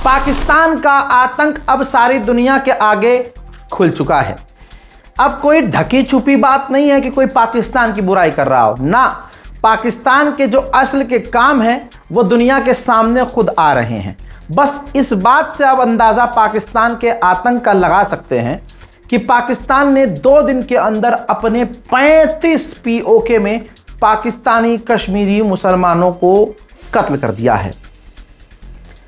पाकिस्तान का आतंक अब सारी दुनिया के आगे खुल चुका है। अब कोई ढकी छुपी बात नहीं है कि कोई पाकिस्तान की बुराई कर रहा हो ना, पाकिस्तान के जो असल के काम हैं वो दुनिया के सामने खुद आ रहे हैं। बस इस बात से आप अंदाज़ा पाकिस्तान के आतंक का लगा सकते हैं कि पाकिस्तान ने 2 दिन के अंदर अपने 35 POK में पाकिस्तानी कश्मीरी मुसलमानों को कत्ल कर दिया है।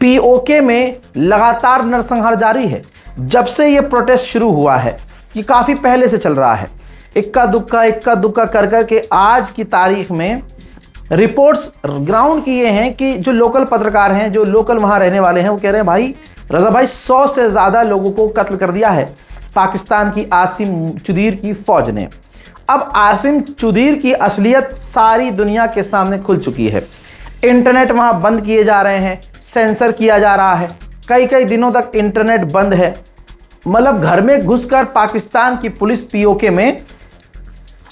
POK में लगातार नरसंहार जारी है। जब से ये प्रोटेस्ट शुरू हुआ है, ये काफ़ी पहले से चल रहा है, इक्का दुक्का कर कर के आज की तारीख में रिपोर्ट्स ग्राउंड की ये हैं कि जो लोकल पत्रकार हैं, जो लोकल वहाँ रहने वाले हैं, वो कह रहे हैं भाई रज़ा भाई 100 से ज़्यादा लोगों को कत्ल कर दिया है पाकिस्तान की आसिम चुदीर की फ़ौज ने। अब आसिम चुदीर की असलियत सारी दुनिया के सामने खुल चुकी है। इंटरनेट वहाँ बंद किए जा रहे हैं, सेंसर किया जा रहा है, कई दिनों तक इंटरनेट बंद है। मतलब घर में घुसकर पाकिस्तान की पुलिस POK में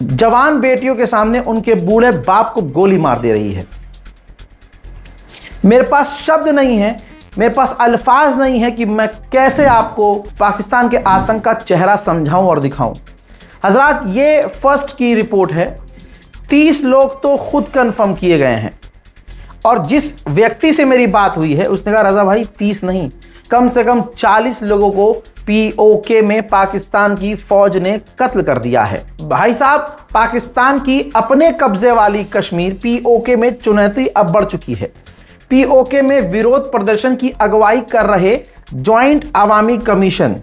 जवान बेटियों के सामने उनके बूढ़े बाप को गोली मार दे रही है। मेरे पास शब्द नहीं है, मेरे पास अल्फाज नहीं है कि मैं कैसे आपको पाकिस्तान के आतंक का चेहरा समझाऊं और दिखाऊं। हजरात, ये फर्स्ट की रिपोर्ट है। 30 लोग तो खुद कंफर्म किए गए हैं और जिस व्यक्ति से मेरी बात हुई है उसने कहा रज़ा भाई 30 नहीं, कम से कम 40 लोगों को POK में पाकिस्तान की फौज ने कत्ल कर दिया है। भाई साहब, पाकिस्तान की अपने कब्जे वाली कश्मीर POK में चुनौती अब बढ़ चुकी है। POK में विरोध प्रदर्शन की अगुवाई कर रहे ज्वाइंट अवामी कमीशन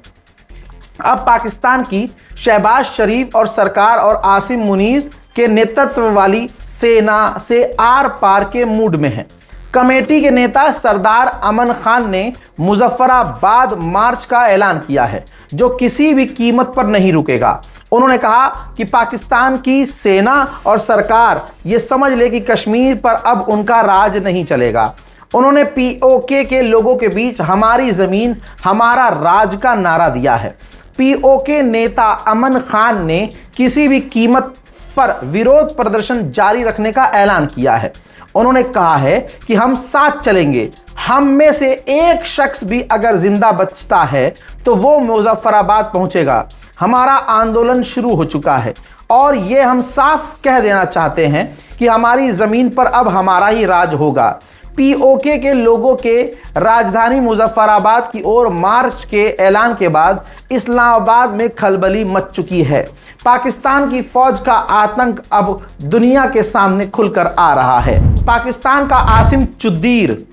अब पाकिस्तान की शहबाज शरीफ और सरकार और आसिम मुनीर के नेतृत्व वाली सेना से आर पार के मूड में है। कमेटी के नेता सरदार अमन खान ने मुजफ्फराबाद मार्च का ऐलान किया है, जो किसी भी कीमत पर नहीं रुकेगा। उन्होंने कहा कि पाकिस्तान की सेना और सरकार ये समझ ले कि कश्मीर पर अब उनका राज नहीं चलेगा। उन्होंने POK के लोगों के बीच हमारी ज़मीन हमारा राज का नारा दिया है। POK नेता अमन खान ने किसी भी कीमत पर विरोध प्रदर्शन जारी रखने का ऐलान किया है। उन्होंने कहा है कि हम साथ चलेंगे, हम में से एक शख्स भी अगर जिंदा बचता है तो वो मुजफ्फराबाद पहुंचेगा। हमारा आंदोलन शुरू हो चुका है और ये हम साफ कह देना चाहते हैं कि हमारी ज़मीन पर अब हमारा ही राज होगा। POK के लोगों के राजधानी मुजफ्फराबाद की ओर मार्च के ऐलान के बाद इस्लामाबाद में खलबली मच चुकी है। पाकिस्तान की फौज का आतंक अब दुनिया के सामने खुलकर आ रहा है। पाकिस्तान का आसिम चुदीर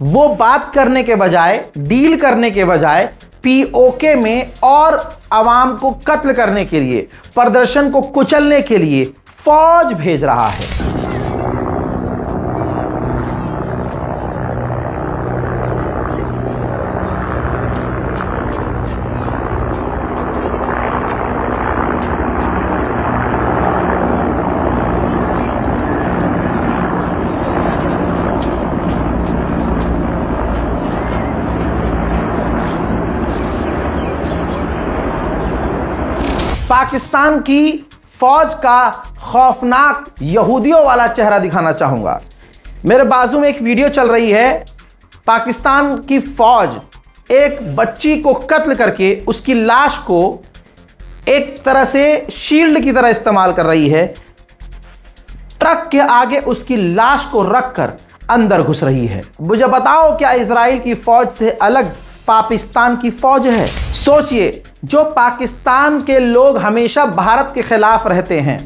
वो बात करने के बजाय, डील करने के बजाय POK में और आवाम को कत्ल करने के लिए, प्रदर्शन को कुचलने के लिए फौज भेज रहा है। पाकिस्तान की फौज का खौफनाक यहूदियों वाला चेहरा दिखाना चाहूँगा। मेरे बाजू में एक वीडियो चल रही है। पाकिस्तान की फौज एक बच्ची को कत्ल करके उसकी लाश को एक तरह से शील्ड की तरह इस्तेमाल कर रही है। ट्रक के आगे उसकी लाश को रखकर अंदर घुस रही है। मुझे बताओ, क्या इजराइल की फौज से अलग पाकिस्तान की फौज है? सोचिए, जो पाकिस्तान के लोग हमेशा भारत के खिलाफ रहते हैं,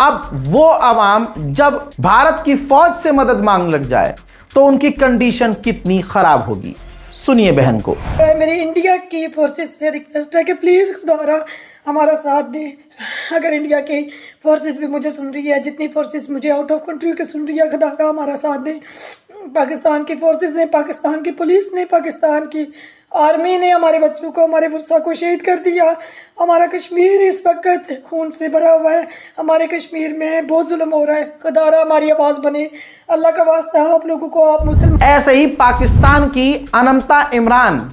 अब वो अवाम जब भारत की फौज से मदद मांग लग जाए तो उनकी कंडीशन कितनी खराब होगी। सुनिए बहन को। मेरी इंडिया की फोर्सेस से रिक्वेस्ट है कि प्लीज़ खुदारा हमारा साथ दें। अगर इंडिया की फोर्सेस भी मुझे सुन रही है, जितनी फोर्सेस मुझे आउट ऑफ कंट्री के सुन रही है, खुदारा हमारा साथ दें। पाकिस्तान की फोर्सेस ने, पाकिस्तान की पुलिस ने, पाकिस्तान की आर्मी ने हमारे बच्चों को, हमारे वर्षा को शहीद कर दिया। हमारा कश्मीर इस वक्त खून से भरा हुआ है। हमारे कश्मीर में बहुत जुल्म हो रहा है। खुदारा हमारी आवाज़ बने। अल्लाह का वास्ता आप लोगों को, आप मुसलमान। ऐसे ही पाकिस्तान की अनमता इमरान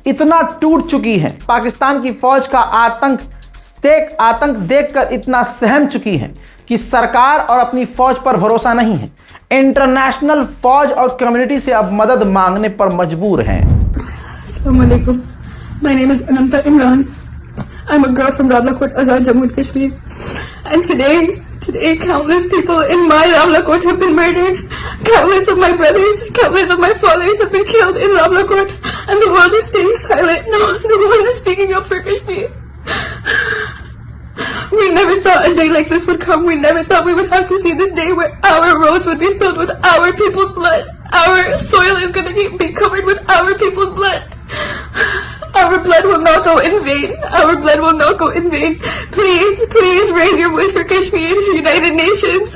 इतना टूट चुकी है, पाकिस्तान की फौज का आतंक देखकर इतना सहम चुकी हैं कि सरकार और अपनी फौज पर भरोसा नहीं है। इंटरनेशनल फौज और कम्युनिटी से अब मदद मांगने पर मजबूर हैं। Assalamualaikum. My name is Ananta Imran. I'm a girl from Rawalakot, Azad, Jammu and Kashmir. And today, countless people in my Rawalakot have been murdered. Countless of my brothers, countless of my fathers have been killed in Rawalakot. And the world is staying silent. No one is speaking up for Kashmir. We never thought a day like this would come. We never thought we would have to see this day where our roads would be filled with our people's blood. Our soil is going to be covered with our people's blood. Our blood will not go in vain. Our blood will not go in vain. Please raise your voice for Kashmir. United Nations,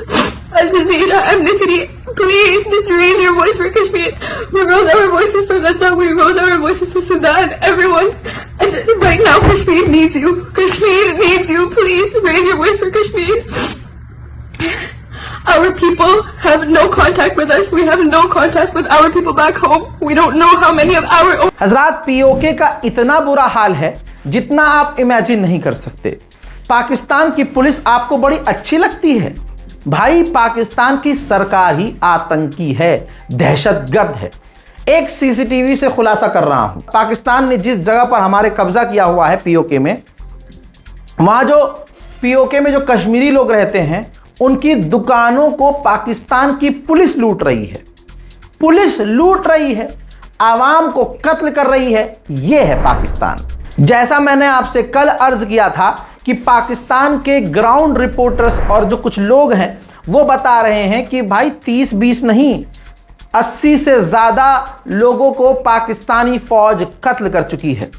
Al Jazeera, Amnesty, please just raise your voice for Kashmir. We rose our voices for Gaza. We rose our voices for Sudan. Everyone. And right now Kashmir needs you. Kashmir needs you. Please raise your voice for Kashmir. Our people have no contact with us. We have no contact with our people back home. We don't know how many of our own. हजरात, PoK का इतना बुरा हाल है जितना आप imagine नहीं कर सकते। पाकिस्तान की पुलिस आपको बड़ी अच्छी लगती है? भाई, पाकिस्तान की सरकार ही आतंकी है, दहशतगर्द है। एक सीसीटीवी से खुलासा कर रहा हूं। पाकिस्तान ने जिस जगह पर हमारे कब्जा किया हुआ है पीओके में, वहां जो पीओके में जो कश्मीरी लोग रहते हैं, उनकी दुकानों को पाकिस्तान की पुलिस लूट रही है। पुलिस लूट रही है, आवाम को कत्ल कर रही है। यह है पाकिस्तान। जैसा मैंने आपसे कल अर्ज किया था कि पाकिस्तान के ग्राउंड रिपोर्टर्स और जो कुछ लोग हैं वो बता रहे हैं कि भाई 30-20 नहीं, 80 से ज़्यादा लोगों को पाकिस्तानी फौज कत्ल कर चुकी है।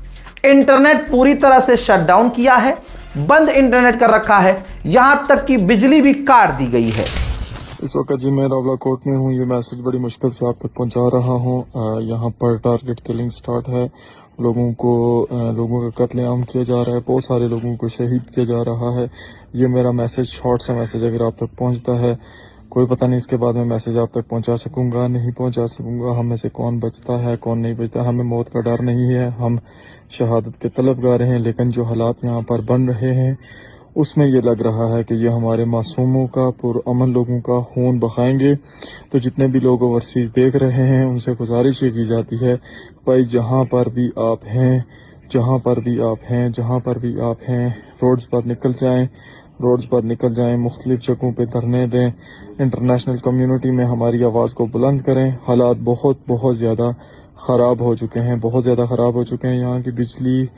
इंटरनेट पूरी तरह से शटडाउन किया है, बंद इंटरनेट कर रखा है, यहां तक कि बिजली भी काट दी गई है। इस वक्त जी मैं रावलाकोट में हूँ। ये मैसेज बड़ी मुश्किल से आप तक पहुँचा रहा हूँ। यहाँ पर टारगेट किलिंग स्टार्ट है। लोगों का कत्लेआम किया जा रहा है। बहुत सारे लोगों को शहीद किया जा रहा है। ये मेरा मैसेज, शॉर्ट सा मैसेज अगर आप तक पहुँचता है, कोई पता नहीं इसके बाद मैं मैसेज आप तक पहुँचा सकूँगा नहीं पहुँचा सकूँगा। हम में से कौन बचता है कौन नहीं बचता। हमें मौत का डर नहीं है, हम शहादत के तलबगार हैं। लेकिन जो हालात यहाँ पर बन रहे हैं उसमें ये लग रहा है कि ये हमारे मासूमों का, पुरअमन लोगों का खून बहाएंगे। तो जितने भी लोग ओवरसीज देख रहे हैं उनसे गुजारिश ये की जाती है, भाई जहाँ पर भी आप हैं, जहाँ पर भी आप हैं, रोड्स पर निकल जाएं, मुख्तलिफ जगहों पे धरने दें, इंटरनेशनल कम्युनिटी में हमारी आवाज़ को बुलंद करें। हालात बहुत ज़्यादा ख़राब हो चुके हैं। यहाँ की बिजली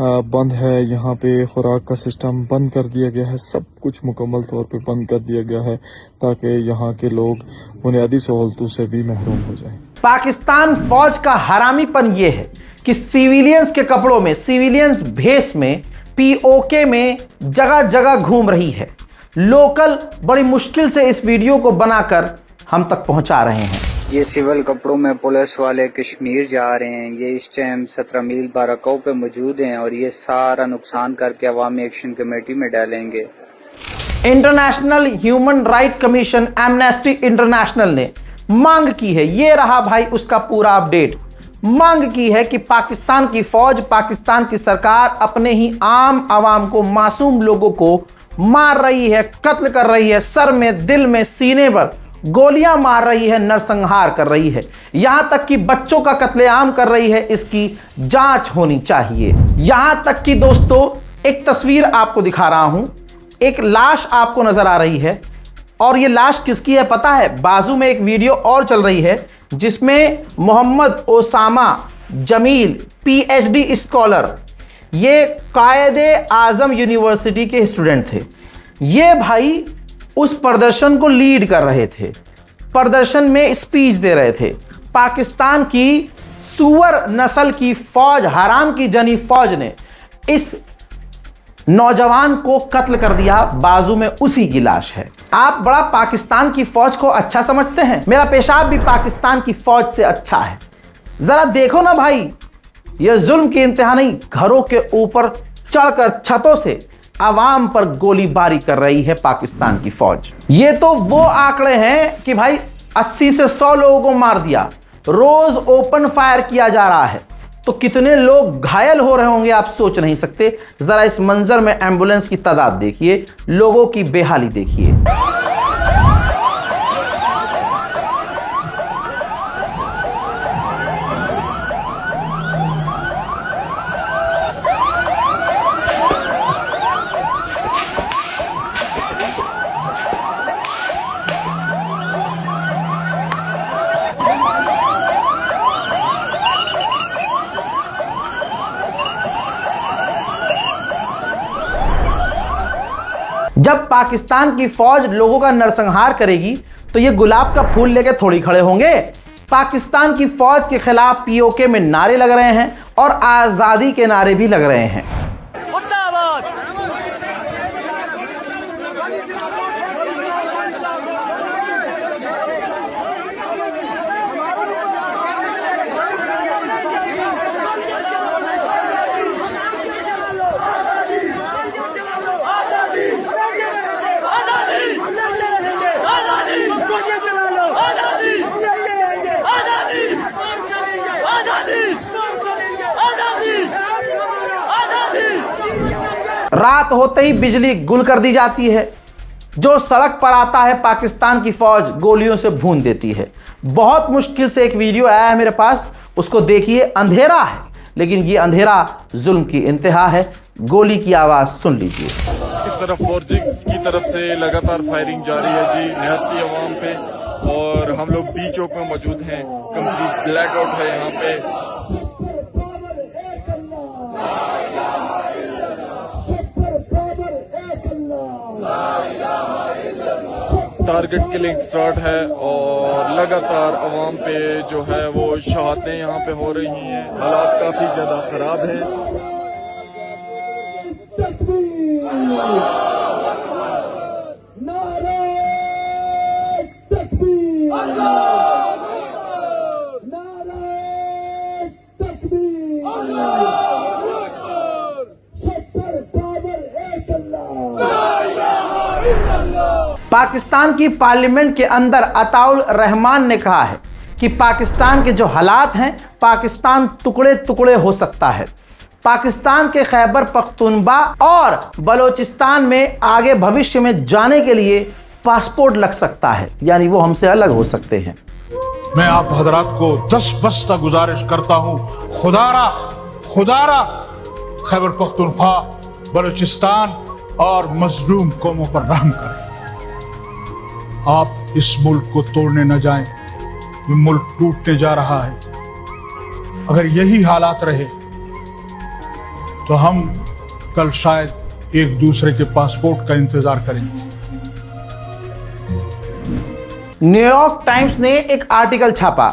बंद है, यहाँ पे खुराक का सिस्टम बंद कर दिया गया है, सब कुछ मुकम्मल तौर पे बंद कर दिया गया है ताकि यहाँ के लोग बुनियादी सहूलतों से भी महरूम हो जाएं। पाकिस्तान फौज का हरामीपन यह है कि सिविलियंस के कपड़ों में, सिविलियंस भेष में, पीओके में जगह जगह घूम रही है। लोकल बड़ी मुश्किल से इस वीडियो को बनाकर हम तक पहुंचा रहे हैं। ये सिविल कपड़ों में पुलिस वाले कश्मीर जा रहे हैं। ये इस टाइम 17 मील बाराकाऊ पे मौजूद हैं और ये सारा नुकसान करके अवामी एक्शन कमेटी में डालेंगे। International human right commission, amnesty international ने मांग की है, ये रहा भाई उसका पूरा अपडेट। मांग की है कि पाकिस्तान की फौज, पाकिस्तान की सरकार अपने ही आम आवाम को, मासूम लोगों को मार रही है, कत्ल कर रही है, सर में, दिल में, सीने पर गोलियां मार रही है, नरसंहार कर रही है, यहां तक कि बच्चों का कत्लेआम कर रही है। इसकी जांच होनी चाहिए। यहां तक कि दोस्तों, एक तस्वीर आपको दिखा रहा हूं, एक लाश आपको नजर आ रही है और ये लाश किसकी है पता है? बाजू में एक वीडियो और चल रही है जिसमें मोहम्मद ओसामा जमील, पीएचडी स्कॉलर, ये कायदे आजम यूनिवर्सिटी के स्टूडेंट थे। ये भाई उस प्रदर्शन को लीड कर रहे थे, प्रदर्शन में स्पीच दे रहे थे। पाकिस्तान की सुअर नस्ल की फौज, हराम की जनी फौज ने इस नौजवान को कत्ल कर दिया। बाजू में उसी की लाश है। आप बड़ा पाकिस्तान की फौज को अच्छा समझते हैं? मेरा पेशाब भी पाकिस्तान की फौज से अच्छा है। जरा देखो ना भाई, यह जुल्म की इंतहा नहीं, घरों के ऊपर चढ़कर छतों से आवाम पर गोलीबारी कर रही है पाकिस्तान की फौज। ये तो वो आंकड़े हैं कि भाई 80 से 100 लोगों को मार दिया, रोज ओपन फायर किया जा रहा है, तो कितने लोग घायल हो रहे होंगे आप सोच नहीं सकते। जरा इस मंजर में एम्बुलेंस की तादाद देखिए, लोगों की बेहाली देखिए। जब पाकिस्तान की फौज लोगों का नरसंहार करेगी तो ये गुलाब का फूल लेके थोड़ी खड़े होंगे। पाकिस्तान की फौज के खिलाफ पीओके में नारे लग रहे हैं और आजादी के नारे भी लग रहे हैं। रात होते ही बिजली गुल कर दी जाती है। जो सड़क पर आता है पाकिस्तान की फौज गोलियों से भून देती है। बहुत मुश्किल से एक वीडियो आया है मेरे पास, उसको देखिए। अंधेरा है लेकिन ये अंधेरा जुल्म की इंतहा है। गोली की आवाज सुन लीजिए। इस तरफ फॉर्जिक्स की तरफ से लगातार फायरिंग जारी है जी निहत्ती अवाम पे, और हम लोग बी चौक में मौजूद हैं। कंप्लीट ब्लैक आउट है यहाँ पे। टारगेट किलिंग स्टार्ट है और लगातार अवाम पे जो है वो शहादतें यहाँ पे हो रही हैं। हालात काफी ज्यादा खराब हैं। पाकिस्तान की पार्लियामेंट के अंदर अताउल रहमान ने कहा है कि पाकिस्तान के जो हालात हैं, पाकिस्तान टुकड़े टुकड़े हो सकता है। पाकिस्तान के खैबर पख्तूनख्वा और बलोचिस्तान में आगे भविष्य में जाने के लिए पासपोर्ट लग सकता है, यानी वो हमसे अलग हो सकते हैं। मैं आप हजरात को 10 बस्ता गुजारिश करता हूं, खुदारा खैबर पख्तूनख्वा, बलोचिस्तान और मजलूम कौमों पर रहम करें। आप इस मुल्क को तोड़ने न जाएं, ये मुल्क टूटने जा रहा है। अगर यही हालात रहे तो हम कल शायद एक दूसरे के पासपोर्ट का इंतजार करेंगे। न्यूयॉर्क टाइम्स ने एक आर्टिकल छापा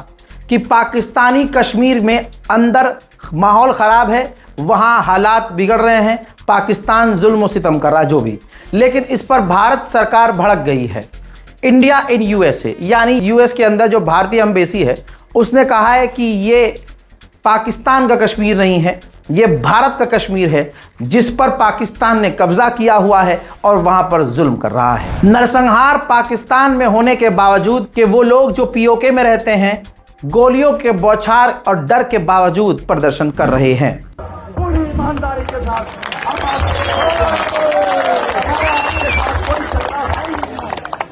कि पाकिस्तानी कश्मीर में अंदर माहौल खराब है, वहां हालात बिगड़ रहे हैं, पाकिस्तान जुल्म और सितम कर रहा जो भी। लेकिन इस पर भारत सरकार भड़क गई है। इंडिया इन यूएसए, यानी यूएस के अंदर जो भारतीय एम्बेसी है, उसने कहा है कि ये पाकिस्तान का कश्मीर नहीं है, ये भारत का कश्मीर है जिस पर पाकिस्तान ने कब्जा किया हुआ है और वहां पर जुल्म कर रहा है। नरसंहार पाकिस्तान में होने के बावजूद कि वो लोग जो पीओके में रहते हैं गोलियों के बौछार और डर के बावजूद प्रदर्शन कर रहे हैं। पूरी ईमानदारी के साथ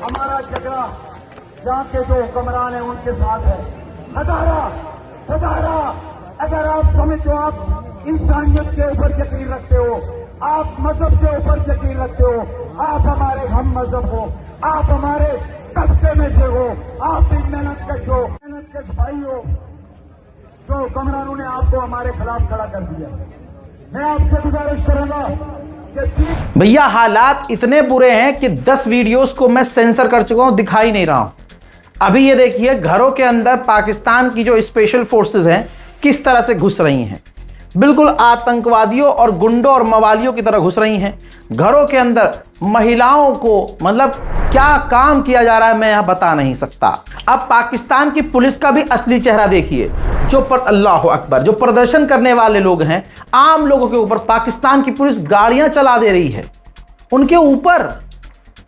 हमारा झगड़ा जहाँ के जो हुक्मरान है उनके साथ है। हजारा अगर आप समझते हो, आप इंसानियत के ऊपर यकीन रखते हो, आप मजहब के ऊपर यकीन रखते हो, आप हमारे हम मजहब हो, आप हमारे तबके में से हो, आप भी मेहनतकश हो, मेहनतकश भाई हो, जो हुक्मरानों ने आपको हमारे खिलाफ खड़ा कर दिया। मैं आपसे गुजारिश करूंगा कि भैया हालात इतने बुरे हैं कि 10 वीडियोस को मैं सेंसर कर चुका हूं, दिखाई नहीं रहा हूं। अभी ये देखिए घरों के अंदर पाकिस्तान की जो स्पेशल फोर्सेस हैं किस तरह से घुस रही हैं, बिल्कुल आतंकवादियों और गुंडों और मवालियों की तरह घुस रही हैं। घरों के अंदर महिलाओं को मतलब क्या काम किया जा रहा है मैं यहां बता नहीं सकता। अब पाकिस्तान की पुलिस का भी असली चेहरा देखिए। अल्लाह अकबर, जो प्रदर्शन करने वाले लोग हैं, आम लोगों के ऊपर पाकिस्तान की पुलिस गाड़ियां चला दे रही है उनके ऊपर।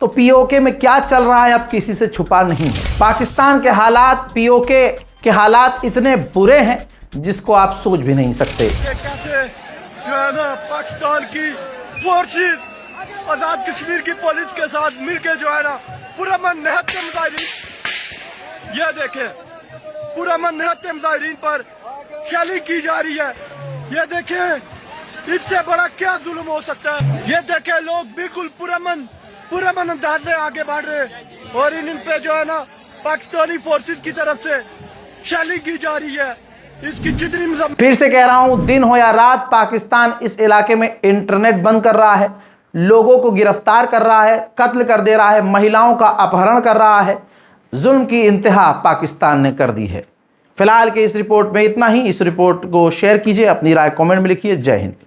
तो पीओके में क्या चल रहा है अब किसी से छुपा नहीं है। पाकिस्तान के हालात, पीओके के हालात इतने बुरे हैं जिसको आप सोच भी नहीं सकते। कैसे जो है ना पाकिस्तान की फोर्सेस आजाद कश्मीर की पुलिस के साथ मिलकर जो है ना पुरअमन निहत्ते मुजाहिरीन, ये देखें पुरअमन निहत्ते मुजाहिरीन पर शेलिंग की जा रही है। ये देखें इससे बड़ा क्या जुल्म हो सकता है। ये देखें लोग बिल्कुल पुरअमन अंदाज में आगे बढ़ रहे हैं और इन पे जो है ना पाकिस्तानी फोर्सेस की तरफ से शेलिंग की जा रही है। इसकी जितनी फिर से कह रहा हूं, दिन हो या रात पाकिस्तान इस इलाके में इंटरनेट बंद कर रहा है, लोगों को गिरफ्तार कर रहा है, कत्ल कर दे रहा है, महिलाओं का अपहरण कर रहा है। जुल्म की इंतहा पाकिस्तान ने कर दी है। फिलहाल के इस रिपोर्ट में इतना ही। इस रिपोर्ट को शेयर कीजिए, अपनी राय कमेंट में लिखिए। जय हिंद।